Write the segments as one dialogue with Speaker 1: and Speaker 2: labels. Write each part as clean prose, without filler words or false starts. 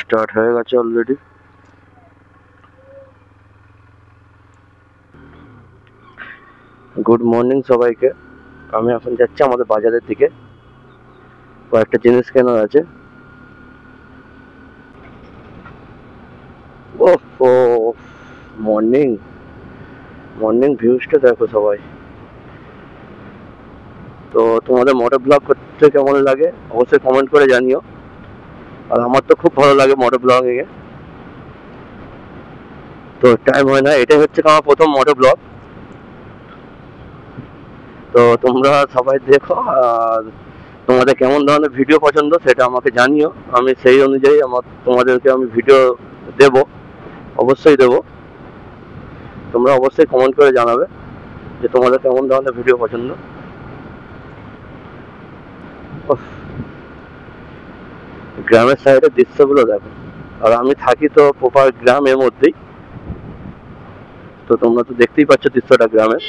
Speaker 1: Start হয়ে গেছে already. Good morning সবাইকে। আমি এখন যাচ্ছি আমাদের বাজারের দিকে, কয়েকটা জিনিস কেনার আছে। ও মর্নিং মর্নিং ভিউজটা দেখো সবাই। তো তোমাদের মোটর ব্লগ করতে কেমন লাগে অবশ্যই কমেন্ট করে জানিও। আর আমার তো খুব ভালো লাগে মোটর ব্লগিং এ। তো টাইম হয় না, এটাই হচ্ছে আমার প্রথম মোটর ব্লগ। তো তোমরা সবাই দেখো, আর তোমাদের কেমন ধরনের ভিডিও পছন্দ সেটা আমাকে জানিও। আমি সেই অনুযায়ী তোমাদেরকে আমি ভিডিও দেব, অবশ্যই দেব। তোমরা অবশ্যই কমেন্ট করে জানাবে যে তোমাদের কেমন ধরনের ভিডিও পছন্দ। গ্রামের সাইডের দৃশ্যগুলো দেখো। আর আমি থাকি তো প্রপার গ্রামের মধ্যেই, তো তোমরা তো দেখতেই পাচ্ছ দৃশ্যটা গ্রামের।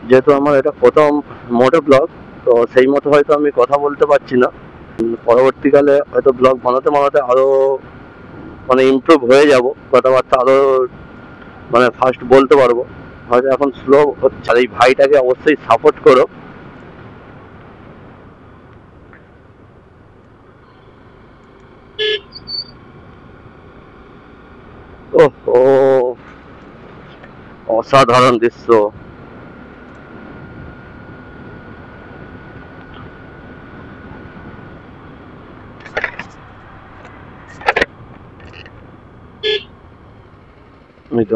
Speaker 1: যেহেতু আমার এটা প্রথম মোটো ব্লগ, তো সেই মতো হয়তো আমি কথা বলতে পারছি না। পরবর্তীকালে হয়তো ব্লগ বানাতে বানাতে আরো ইমপ্রুভ হয়ে যাব, কথাবার্তা আরো ফাস্ট বলতে পারবো। হয়তো এখন স্লো হচ্ছে। আর এই ভাইটাকে অবশ্যই সাপোর্ট করো। ও অসাধারণ দৃশ্য।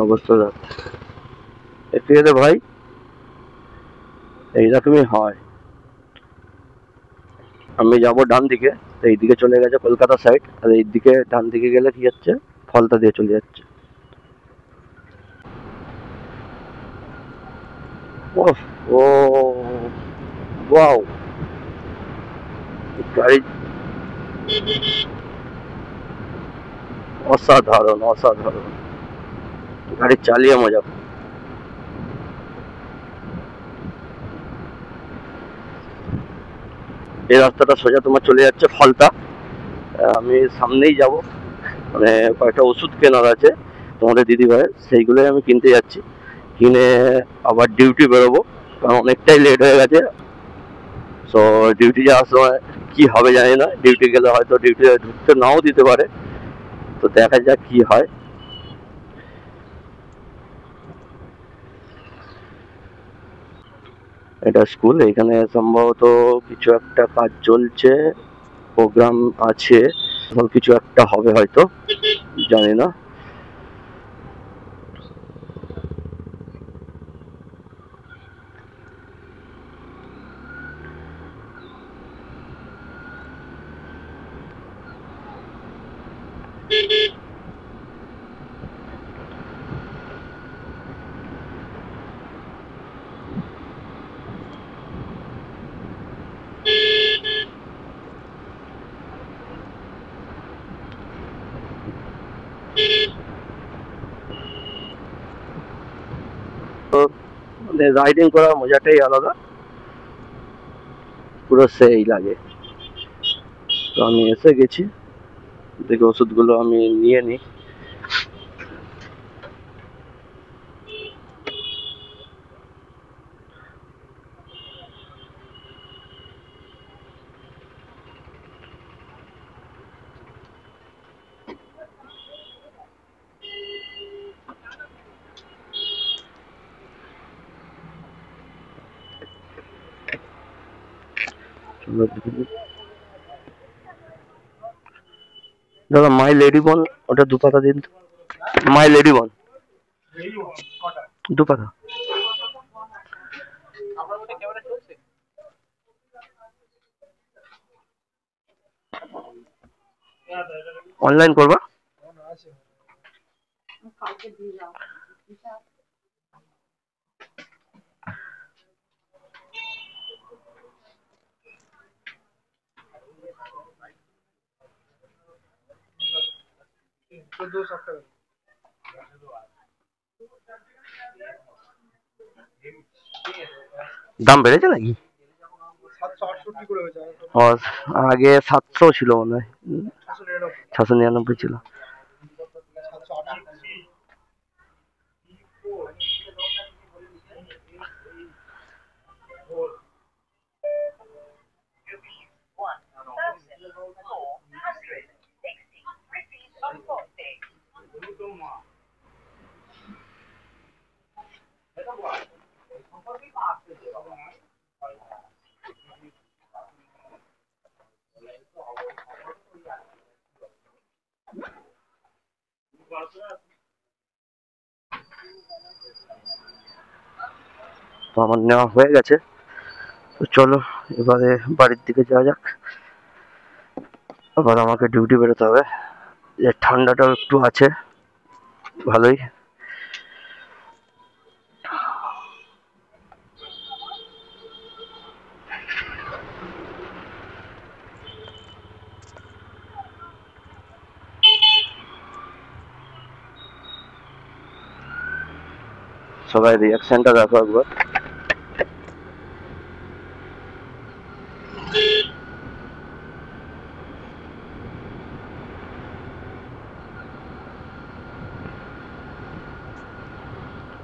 Speaker 1: অবস্থা একটু ভাই এইরকমই হয়। আমি যাব ডান দিকে, এইদিকে চলে গেছে কলকাতা সাইড, আর এইদিকে ডান দিকে গেলে কি যাচ্ছে, ফলতা দিয়ে চলে যাচ্ছে। ও ওয়াও, গাড়ি অসাধারণ অসাধারণ। গাড়ি চালিয়ে মজা। এই রাস্তাটা সোজা তোমার চলে যাচ্ছে ফলতা। আমি সামনেই যাব, কয়েকটা ওষুধ কেনার আছে তোমাদের দিদি ভাইয়ের, সেইগুলোই আমি কিনতে যাচ্ছি। কিনে আবার ডিউটি বেরোবো, কারণ অনেকটাই লেট হয়ে গেছে। তো ডিউটি যাওয়ার সময় কি হবে জানি না, ডিউটি গেলে হয়তো ডিউটি ঢুকতে নাও দিতে পারে। তো দেখা যাক কি হয়। এটা স্কুল, এখানে সম্ভবত কিছু একটা কাজ চলছে, প্রোগ্রাম আছে, কিছু একটা হবে হয়তো, জানি না। রাইডিং করার মজাটাই আলাদা, পুরো সেই লাগে। তো আমি এসে গেছি, দেখি ওষুধগুলো আমি নিয়ে নিই। দাদা মাই লেডি বন ওটা 2 পাতা দিন। মাই লেডি বন 2 পাতা। অনলাইন করবা? দাম বেড়েছে নাকি? আগে 700 ছিল মনে হয়। 699 ছিল। তো আমার নেওয়া হয়ে গেছে। তো চলো এবারে বাড়ির দিকে যাওয়া যাক। আবার আমাকে ডিউটি বেরোতে হবে। ঠান্ডাটাও একটু আছে ভালোই। সবাই রিয়াকশনটা দেখো একবার।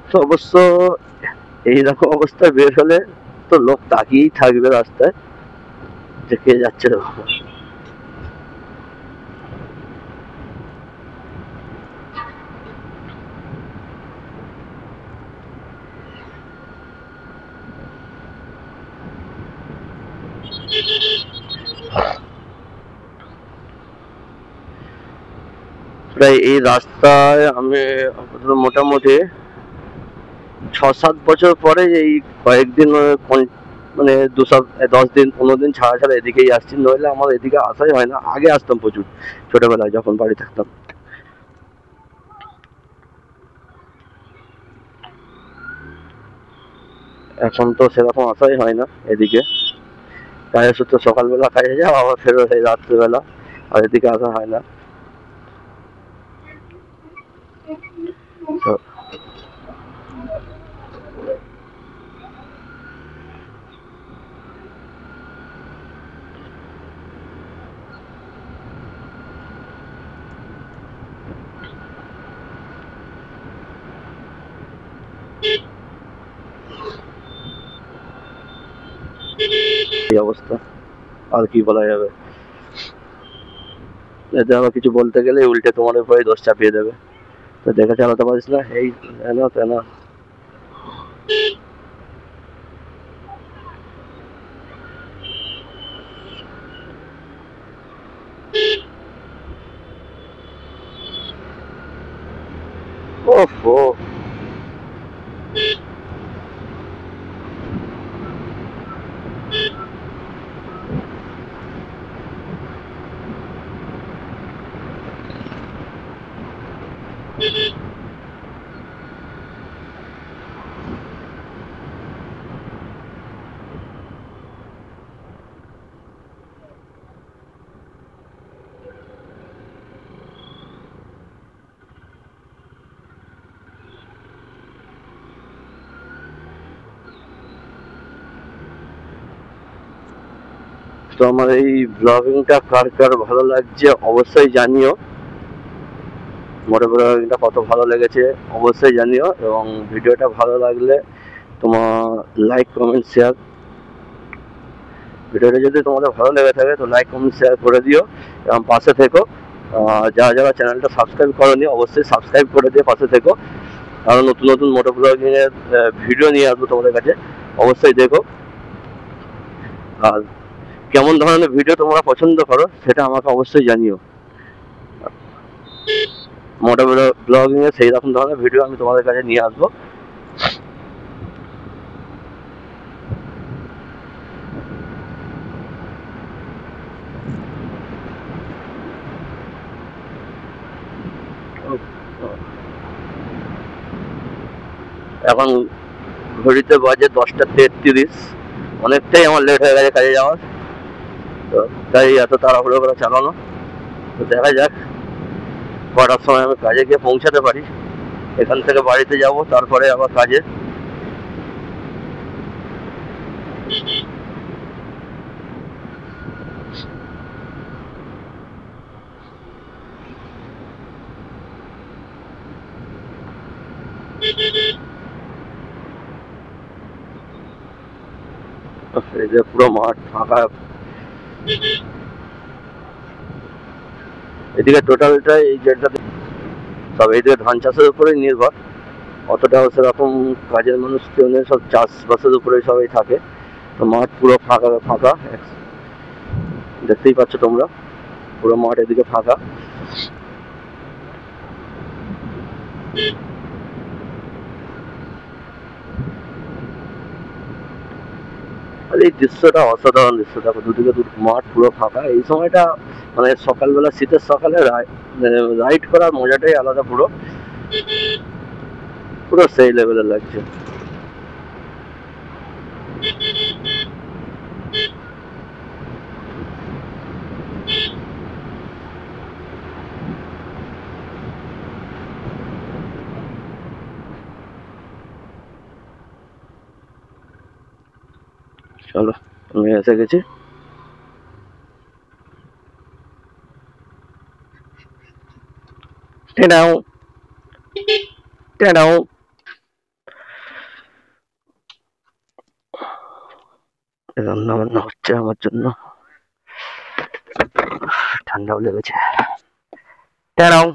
Speaker 1: তো অবশ্য এইরকম অবস্থায় বের হলে তো লোক তাকিয়েই থাকবে রাস্তায় যে কে যাচ্ছে। প্রায় এই রাস্তায় আমি মোটামুটি 6-7 বছর পরে এই কয়েকদিন মানে 10 দিন 15 দিন ছাড়া ছাড়া এদিকেই আসছি, নইলে আমার এদিকে আসাই হয় না। আগে আসতাম প্রচুর ছোটবেলায় যখন বাড়ি থাকতাম। এখন তো সেরকম আসাই হয় না এদিকে। কাজের সূত্রে সকালবেলা কাজে যাও, আবার ফেরো সেই রাত্রিবেলা, আর এদিকে আসা হয় না। তো এই অবস্থা, আর কি বলা যাবে। এতে আবার কিছু বলতে গেলে উল্টে তোমার উপরে দোষ চাপিয়ে দেবে। তো দেখে চালাতে পারিস না, এই না তেনা। ওহো, তো আমার এই ব্লগিংটা কার কার ভালো লাগছে অবশ্যই জানিও। মোটর ব্লগিংটা কত ভালো লেগেছে অবশ্যই জানিও, এবং ভিডিওটা ভালো লাগলে তোমার লাইক কমেন্ট শেয়ার। ভিডিওটা যদি তোমাদের ভালো লেগে থাকে তো লাইক কমেন্ট শেয়ার করে দিও এবং পাশে থেকো। যারা যারা চ্যানেলটা সাবস্ক্রাইব করোনি অবশ্যই সাবস্ক্রাইব করে দিয়ে পাশে থেকো। আরও নতুন নতুন মোটর ব্লগিং এর ভিডিও নিয়ে আসবো তোমাদের কাছে, অবশ্যই দেখো। আর কেমন ধরনের ভিডিও তোমরা পছন্দ করো সেটা আমাকে অবশ্যই জানিও। মোটর ব্লগিং এর সেই রকম ধরনের ভিডিও আমি তোমাদের কাছে নিয়ে আসবো। এখন ঘড়িতে বাজে 10টা 33, অনেকটাই আমার লেট হয়ে গেছে কাজে যাওয়ার। তো তাই এত তাড়াহুড়ো করে চালানো। তো দেখা যাক কটার সময় আমি কাজে গিয়ে পৌঁছাতে পারি। এখান থেকে বাড়িতে যাব, তারপরে আবার কাজে। এই যে পুরো মাঠ ফাঁকা। এদিকে টোটালটা এই যেটাতে সব এইদিকে ধান চাষের উপরেই নির্ভর, অতটাও সেরকম কাজের মানুষ কেউ নেই, সব চাষবাসের উপরে সবাই থাকে। তো মাঠ পুরো ফাঁকা ফাঁকা, দেখতেই পাচ্ছ তোমরা, পুরো মাঠ এদিকে ফাঁকা। আর এই দৃশ্যটা অসাধারণ দৃশ্য, দেখো দুদিকে মাঠ পুরো ফাঁকা। এই সময়টা মানে সকালবেলা, শীতের সকালে রাইড করার মজাটাই আলাদা, পুরো পুরো সেই লেভেলের লাগছে। চলো, আমি এসে গেছি। টেনাও টেনাও। রান্না বান্না হচ্ছে আমার জন্য, ঠান্ডাও লেগেছে। টেনাও।